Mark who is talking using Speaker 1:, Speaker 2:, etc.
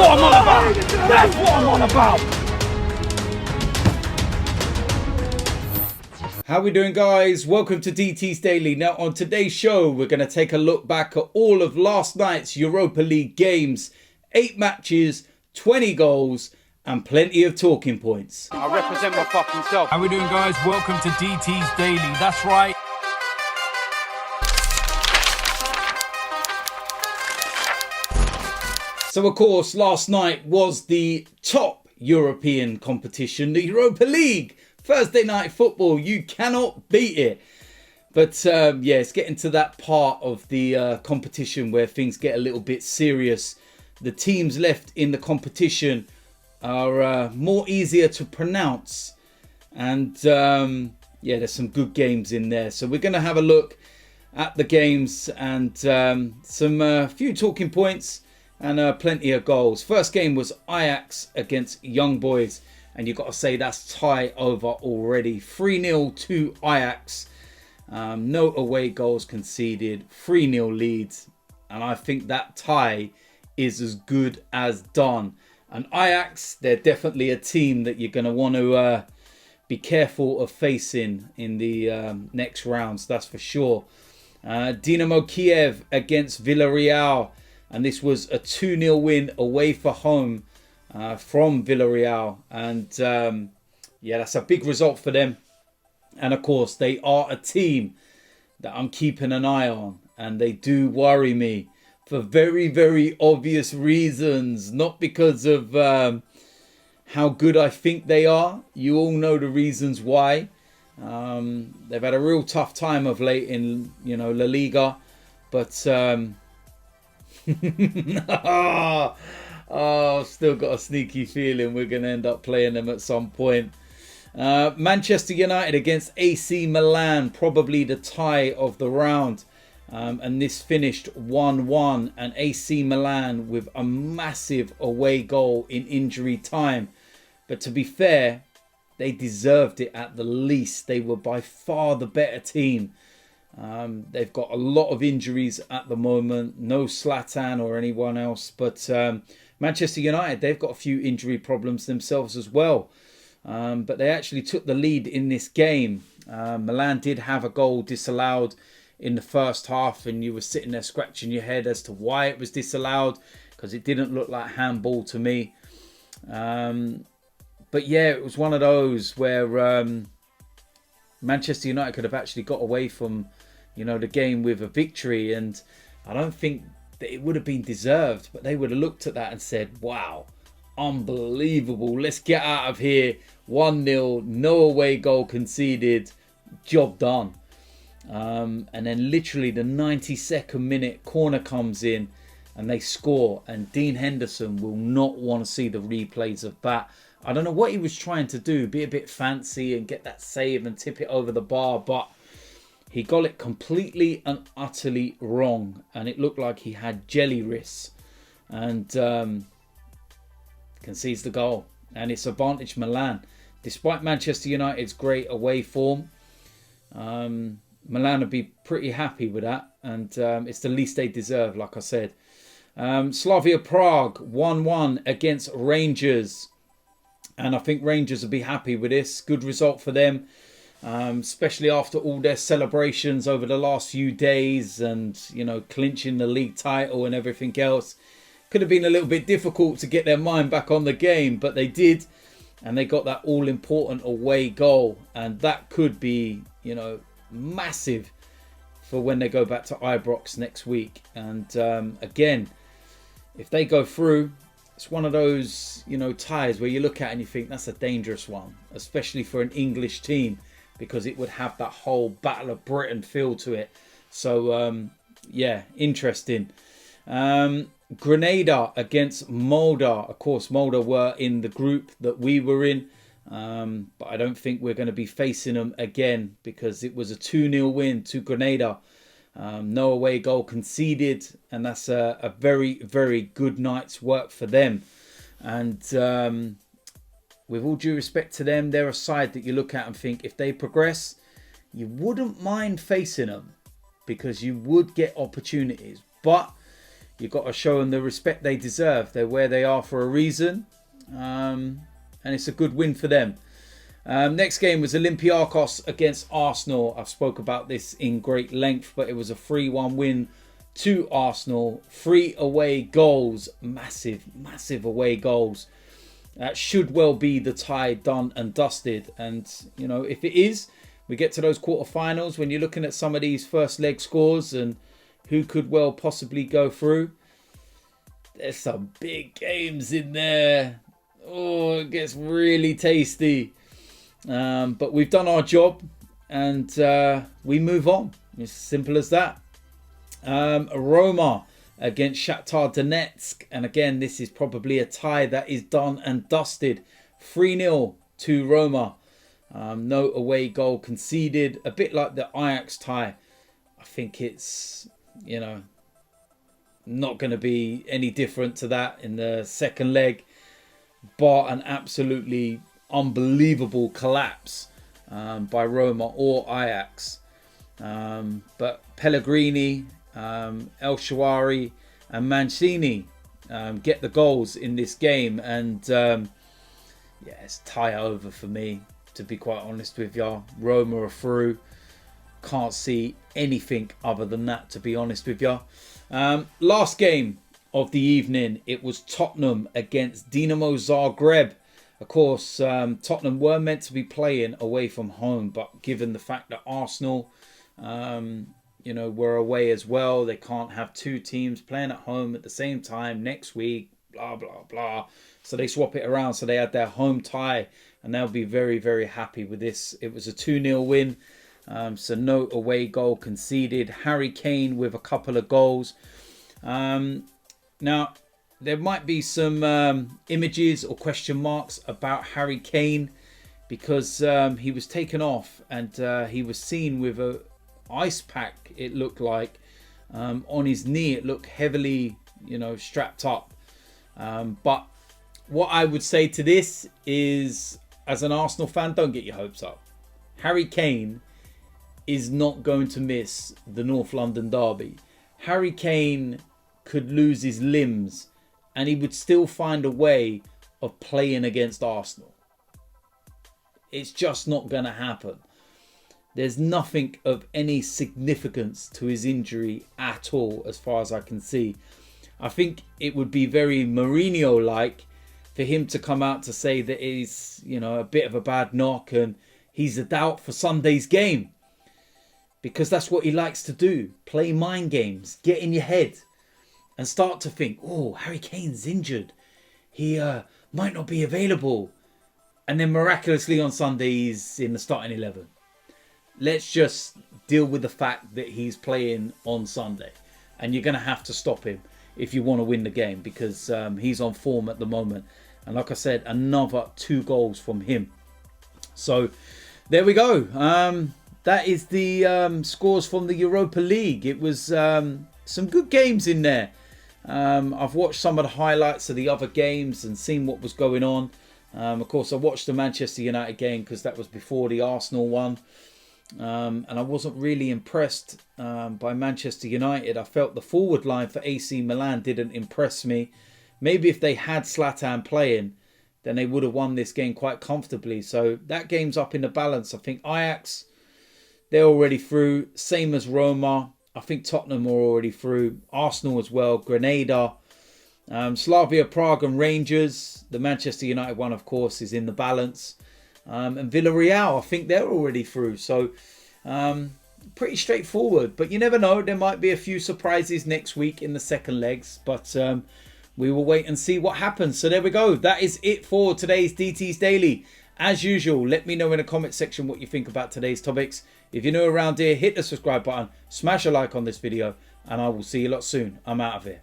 Speaker 1: what I'm on about. That's what I'm on about.
Speaker 2: How we doing, guys? Welcome to DT's Daily. Now on today's show we're going to take a look back at all of last night's Europa League games. 8 matches, 20 goals and plenty of talking points.
Speaker 1: I represent my fucking self.
Speaker 3: How we doing, guys? Welcome to DT's Daily. That's right.
Speaker 2: So of course last night was the top European competition, the Europa League. Thursday night football, you cannot beat it. But yeah, it's getting to that part of the competition where things get a little bit serious. The teams left in the competition are more easier to pronounce. And yeah, there's some good games in there. So we're going to have a look at the games and some few talking points and plenty of goals. First game was Ajax against Young Boys. And you've got to say that's tie over already. 3-0 to Ajax. No away goals conceded. 3-0 leads. And I think that tie is as good as done. And Ajax, they're definitely a team that you're going to want to be careful of facing in the next rounds. That's for sure. Dinamo Kiev against Villarreal. And this was a 2-0 win away for home. From Villarreal, and yeah, that's a big result for them. And of course they are a team that I'm keeping an eye on, and they do worry me for very, very obvious reasons, not because of how good I think they are. You all know the reasons why. They've had a real tough time of late in, you know, La Liga, but oh, still got a sneaky feeling we're going to end up playing them at some point. Manchester United against AC Milan, probably the tie of the round. And this finished 1-1. And AC Milan with a massive away goal in injury time. But to be fair, they deserved it at the least. They were by far the better team. They've got a lot of injuries at the moment. No Zlatan or anyone else. But Manchester United, they've got a few injury problems themselves as well. But they actually took the lead in this game. Milan did have a goal disallowed in the first half. And you were sitting there scratching your head as to why it was disallowed. Because it didn't look like handball to me. But yeah, it was one of those where Manchester United could have actually got away from, you know, the game with a victory. And I don't think that it would have been deserved, but they would have looked at that and said, wow, unbelievable. Let's get out of here. 1-0, no away goal conceded, job done. And then literally the 92nd minute corner comes in and they score. And Dean Henderson will not want to see the replays of that. I don't know what he was trying to do, be a bit fancy and get that save and tip it over the bar, but he got it completely and utterly wrong. And it looked like he had jelly wrists. And concedes the goal. And it's advantage Milan. Despite Manchester United's great away form, Milan would be pretty happy with that. And it's the least they deserve, like I said. Slavia Prague 1-1 against Rangers. And I think Rangers will be happy with this. Good result for them. Especially after all their celebrations over the last few days. And, you know, clinching the league title and everything else. Could have been a little bit difficult to get their mind back on the game. But they did. And they got that all-important away goal. And that could be, you know, massive for when they go back to Ibrox next week. And again, if they go through, it's one of those, you know, ties where you look at and you think that's a dangerous one, especially for an English team, because it would have that whole Battle of Britain feel to it. So, yeah, interesting. Granada against Molde. Of course, Molde were in the group that we were in. But I don't think we're going to be facing them again because it was a 2-0 win to Granada. No away goal conceded, and that's a very, very good night's work for them. And with all due respect to them, they're a side that you look at and think if they progress, you wouldn't mind facing them because you would get opportunities. But you've got to show them the respect they deserve. They're where they are for a reason. And it's a good win for them. Next game was Olympiakos against Arsenal. I've spoke about this in great length, but it was a 3-1 win to Arsenal. 3 away goals. Massive, massive away goals. That should well be the tie done and dusted. And, you know, if it is, we get to those quarterfinals, when you're looking at some of these first leg scores and who could well possibly go through, there's some big games in there. Oh, it gets really tasty. But we've done our job and we move on. It's simple as that. Roma against Shakhtar Donetsk. And again, this is probably a tie that is done and dusted. 3-0 to Roma. No away goal conceded. A bit like the Ajax tie. I think it's, you know, not going to be any different to that in the second leg. But an absolutely unbelievable collapse by Roma or Ajax. But Pellegrini, El Shaarawy and Mancini get the goals in this game. And yeah, it's tie over for me, to be quite honest with you. Roma are through. Can't see anything other than that, to be honest with you. Last game of the evening, it was Tottenham against Dinamo Zagreb. Of course, Tottenham were meant to be playing away from home, but given the fact that Arsenal, you know, were away as well, they can't have two teams playing at home at the same time next week, blah, blah, blah. So they swap it around. So they had their home tie, and they'll be very, very happy with this. It was a 2-0 win. So no away goal conceded. Harry Kane with a couple of goals. Now, there might be some images or question marks about Harry Kane, because he was taken off and he was seen with a ice pack, it looked like, on his knee. It looked heavily, you know, strapped up. But what I would say to this is, as an Arsenal fan, don't get your hopes up. Harry Kane is not going to miss the North London derby. Harry Kane could lose his limbs and he would still find a way of playing against Arsenal. It's just not going to happen. There's nothing of any significance to his injury at all, as far as I can see. I think it would be very Mourinho-like for him to come out to say that he's, you know, a bit of a bad knock and he's a doubt for Sunday's game. Because that's what he likes to do. Play mind games. Get in your head. And start to think, oh, Harry Kane's injured. He might not be available. And then miraculously on Sunday, he's in the starting 11. Let's just deal with the fact that he's playing on Sunday. And you're going to have to stop him if you want to win the game. Because he's on form at the moment. And like I said, another 2 goals from him. So there we go. That is the scores from the Europa League. It was some good games in there. I've watched some of the highlights of the other games and seen what was going on. Of course, I watched the Manchester United game because that was before the Arsenal one. And I wasn't really impressed by Manchester United. I felt the forward line for AC Milan didn't impress me. Maybe if they had Zlatan playing, then they would have won this game quite comfortably. So that game's up in the balance. I think Ajax, they're already through. Same as Roma. I think Tottenham are already through. Arsenal as well. Granada. Slavia, Prague and Rangers. The Manchester United one, of course, is in the balance. And Villarreal, I think they're already through. So pretty straightforward. But you never know. There might be a few surprises next week in the second legs. But we will wait and see what happens. So there we go. That is it for today's DT's Daily. As usual, let me know in the comment section what you think about today's topics. If you're new around here, hit the subscribe button, smash a like on this video, and I will see you lot soon. I'm out of here.